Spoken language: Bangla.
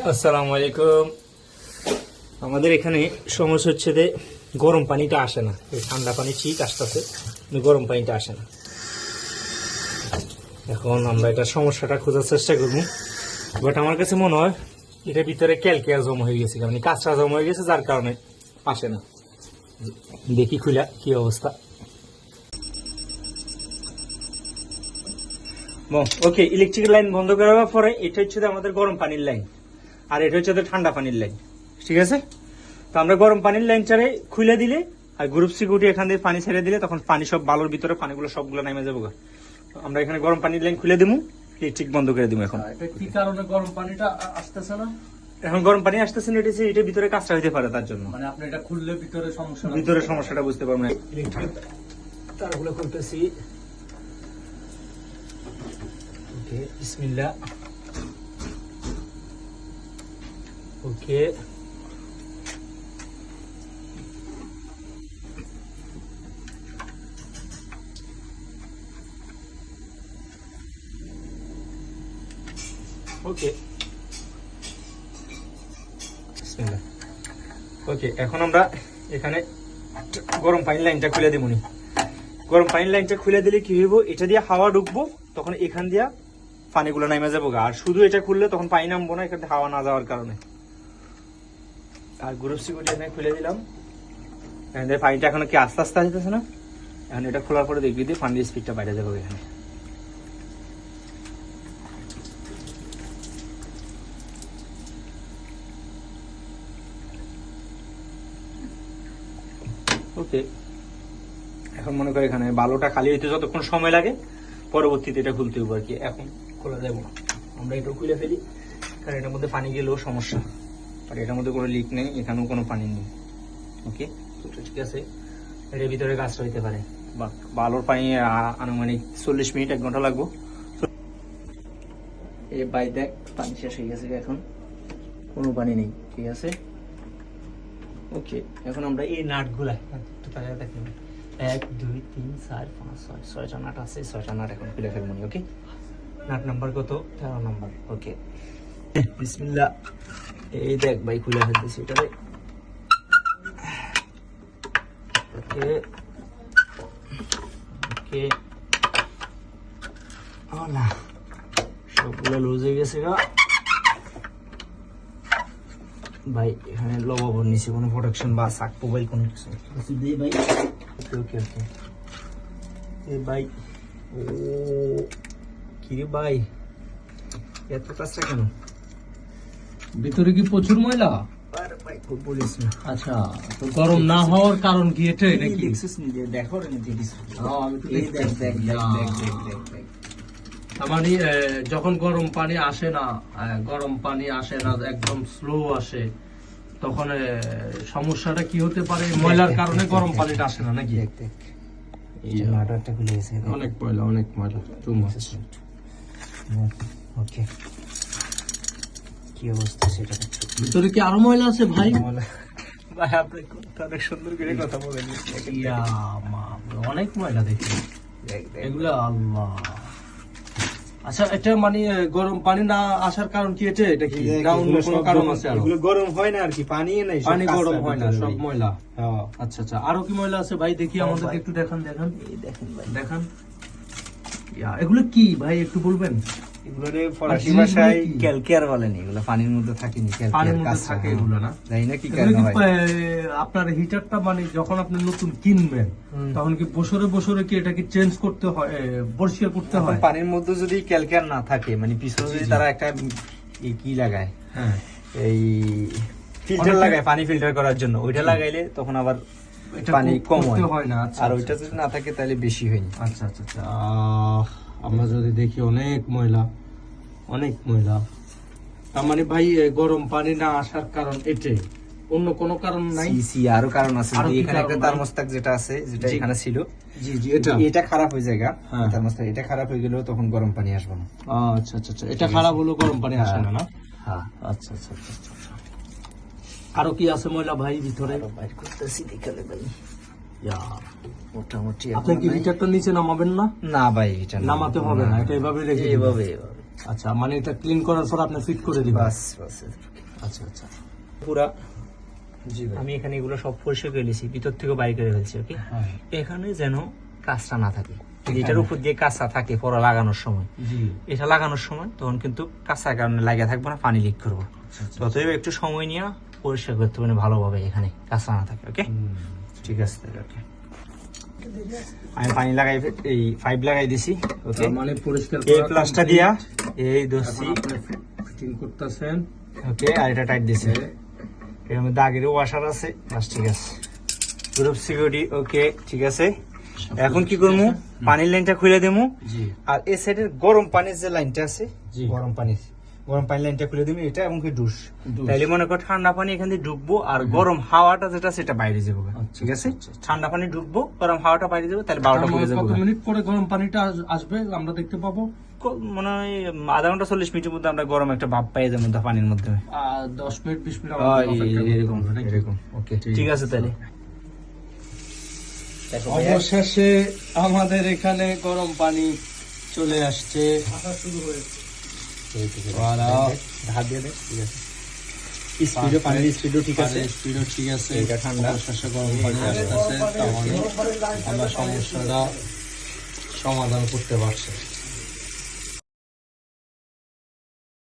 আসসালামু আলাইকুম। আমাদের এখানে সমস্যা হচ্ছে যে গরম পানিটা আসে না। ঠান্ডা পানি ঠিক আসতেছে, কিন্তু গরম পানিটা আসে না। এখন আমরা এটা সমস্যাটা খোঁজার চেষ্টা করবো, বাট আমার কাছে মনে হয় এটার ভিতরে ক্যালকিয়ার জমা হয়ে গেছে, মানে কাঁচরা জমা হয়ে গেছে, যার কারণে আসে না। দেখি খুলা কি অবস্থা। ওকে, ইলেকট্রিক লাইন বন্ধ করার পরে এটা হচ্ছে আমাদের গরম পানির লাইন, আর এটা হচ্ছে ঠান্ডা পানির লাইন। ঠিক আছে, তো আমরা গরম পানির লাইনটারে খুলে দিলে আর গ্রুপ সিকিউরিটি এখান থেকে পানি ছেড়ে দিলে তখন পানি সব বালুর ভিতরে পানিগুলো সবগুলো নেমে যাবো। আমরা এখানে গরম পানির লাইন খুলে দিব, ইলেকট্রিক বন্ধ করে দিব। এখন কি কারণে গরম পানিটা আসতেছে না? এখন গরম পানি আসতেছে না, এটার ভিতরে কাজটা হইতে পারে, তার জন্য। মানে আপনি এটা খুললে ভিতরে সমস্যাটা বুঝতে পারবেন না। ইলেকট্রিক তারগুলো খুলতেছি। ওকে, বিসমিল্লাহ। ওকে, ওকে, ওকে। এখন আমরা এখানে গরম পানির লাইনটা খুলে দিব। গরম পানির লাইনটা খুলে দিলে কি হইব, এটা দিয়ে হাওয়া ঢুকবো, তখন এখান দিয়া পানিগুলো নেমে যাবো। আর শুধু এটা খুললে তখন পানি নামবো না, এখানে হাওয়া না যাওয়ার কারণে। আর গ্রুপ সিকিউরিটি এখানে খুলে দিলাম। পানিটা এখন কি আস্তে আস্তে আসতেছে না? এখন এটা খোলার পরে দেখবি দিয়ে পানির স্পিডটা বাইরে যাবো এখানে। ওকে, এখন মনে করি এখানে বালুটা খালি হইতে যতক্ষণ সময় লাগে, পরবর্তীতে এটা খুলতে হবে আর কি। এখন খোলা যাবো না, আমরা এটা খুলে ফেলি, কারণ এটার মধ্যে পানি গেলেও সমস্যা। আর এটার মধ্যে কোনো লিক নেই, এখানেও কোনো পানি নেই। ওকে, ঠিক আছে। এটার ভিতরে গাছটা হইতে পারে, বা বালুর পানি আনুমানিক 40 মিনিট 1 ঘন্টা লাগবো। এই বাই দেখ, পানি শেষ হয়ে গেছে, এখন কোনো পানি নেই। ঠিক আছে, ওকে। এখন আমরা এই নাটগুলা দেখেন, 1 2 3 4 5 6 6টা নাট আছে, 6টা নাট এখন খুলে ফেলবো। ওকে, নাট নাম্বার কত? 13 নাম্বার। ওকে, বিসমিল্লাহ। এই দেখ ভাই, খুলে ফেলতেছি এটা। ওকে, ওকে, ওলা সবগুলো লুজ হয়ে গেছে গা ভাই। এখানে লবণ নিচে কোনো প্রোটেকশন বা সাক মোবাইল কোনো কিছু দিই ভাই। ওকে, ওকে, ওকে। এ ভাই, ও কি রে ভাই, এত কাজটা কেন? ভিতরে কি প্রচুর ময়লা? আরে ভাই, খুব বলিস না। আচ্ছা, তো গরম না হওয়ার কারণ কি এটাই নাকি? দেখছিস নিজে, দেখো রে নিজে দিস। আমি তো এই দেখ দেখ দেখ দেখ দেখ দেখ দেখ। তার মানে যখন গরম পানি আসে না, গরম পানি আসে না, একদম স্লো আসে, তখন সমস্যাটা কি হতে পারে? ময়লার কারণে গরম পানিটা আসে না নাকি? দেখ দেখ, এই যে নাটটা খুলে গেছে, অনেক ময়লা, অনেক ময়লা। ওকে, কি অবস্থা সেটা দেখছো? ভিতরে কি আরো ময়লা আছে ভাই? ভাই, আপনি অনেক সুন্দর করে কথা বলেন। ইয়া মা, অনেক ময়লা দেখি এগুলো। আল্লাহ, আচ্ছা, এটা মানে গরম পানি না আসার কারণ কি এটা কি? না অন্য কোনো কারণ আছে? এগুলো গরম হয় না আর কি, পানি নাই, পানি গরম হয় না, সব ময়লা। আচ্ছা আচ্ছা, আরো কি ময়লা আছে ভাই? দেখি, আমাদেরকে একটু দেখান। দেখান, এই দেখেন ভাই, দেখান। এগুলো কি ভাই, একটু বলবেন? এগুলোরে ফরাসি ভাষায় ক্যালকিয়ার বলেন। এগুলো পানির মধ্যে থাকেনি, পানির মধ্যে থাকে এগুলো না? জানি না কি এগুলো কারণে কি হয়। আপনার হিটারটা মানে যখন আপনি নতুন কিনবেন, তখন কি বছরে বছরে কি এটা কি চেঞ্জ করতে হয়, পরিষ্কার করতে হয়? পানির মধ্যে যদি ক্যালকিয়ার না থাকে, মানে পিছনে যদি তারা একটা কি লাগায়, হ্যাঁ, এই ফিল্টার লাগায় পানি ফিল্টার করার জন্য, ওইটা লাগাইলে তখন আবার পানি কম হয় না। আর ওইটা যদি না থাকে তাহলে বেশি হয়নি। আচ্ছা আচ্ছা আচ্ছা। আমরা যদি দেখি অনেক ময়লা, অনেক ময়লা। তার মানে ভাই, গরম পানি না আসার কারণ এটাই, অন্য কোনো কারণ নাই? সি আরো কারণ আছে। আরো কি এখানে একটা কারণ? থার্মোস্ট্যাট যেটা আছে, যেটা এখানে ছিল, জি জি, এটা খারাপ হয়ে যায়। হ্যাঁ। থার্মোস্ট্যাট এটা খারাপ হয়ে গেলেও তখন গরম পানি আসবে না। আচ্ছা আচ্ছা আচ্ছা, এটা খারাপ হলো, গরম পানি আসে না, না? হ্যাঁ, আচ্ছা আচ্ছা আচ্ছা আচ্ছা। আরো কি আছে ময়লা ভাই ভিতরে? বাইর করতেছি, দেখালে ভাই। মোটামুটি আপনি কি হিটারটা নিচে নামাবেন না? না ভাই, এটা নামাতে হবে না, এটা এভাবে রেখে দিবেন। এভাবে আচ্ছা মানে এটা ক্লিন করার পর আপনি ফিট করে দিবেন। বাস বাস আচ্ছা আচ্ছা পুরা জি ভাই। আমি এখানে এগুলো সব পরিষ্কার করে নিয়েছি, ভিতর থেকে বাইরে করে ফেলছি। ওকে, হ্যাঁ এখানে যেন কাঁচটা না থাকে, যেটার উপর দিয়ে কাঁচা থাকে পরে লাগানোর সময়, জি এটা লাগানোর সময় তখন কিন্তু কাঁচার কারণে লাগিয়ে থাকবো না, পানি লিক করবো। আচ্ছা। ততএব একটু সময় নিয়ে পরিষ্কার করতে পারেন ভালোভাবে, এখানে কাঁচা না থাকে। ওকে, হুম। ঠিক আছে তাহলে। ওকে, আমি পানি লাগাই, এই পাইপ লাগাই দিছি। ওকে, তার মানে পরিষ্কার এই প্লাসটা দিয়া এই দোষি ফিটিং করতেছেন। ওকে, আর এটা টাইট দিছে, এর মধ্যে আগের ওয়াশার আছে। বাস ঠিক আছে, গ্রুপ সিকিউরিটি। ওকে, ঠিক আছে। এখন কি করবো, পানির লাইনটা খুলে দেবো, জি আর এই সাইডের গরম পানির যে লাইনটা আছে, জি। গরম পানির লাইনটা খুলে দিবি, এটা এবং কি ডুস। তাইলে মনে কর ঠান্ডা পানি এখান দিয়ে ঢুকবো, আর গরম হাওয়াটা যেটা সেটা বাইরে যাবো। ঠিক আছে, ঠান্ডা পানি ঢুকবো, গরম হাওয়াটা বাইরে যাবো, তাহলে 12টা পড়ে যাবো। কত মিনিট পরে গরম পানিটা আসবে আমরা দেখতে পাবো? মনে হয় আধা ঘন্টা 40 মিনিটের মধ্যে আমরা গরম একটা ভাব পাই যাবো পানির মধ্যে। 10 মিনিট 20 মিনিট আমাদের অপেক্ষা করতে এরকম হবে নাকি? এরকম। ওকে, ঠিক আছে তাহলে। অবশেষে আমাদের এখানে গরম পানি চলে আসছে। ধার দিয়ে দে, ঠিক আছে। স্পিডও, পানির স্পিডও ঠিক আছে, স্পিডও ঠিক আছে। এটা ঠান্ডা। অবশেষে গরম পানি আসতেছে, তার মানে আমরা সমস্যাটা সমাধান করতে পারছি।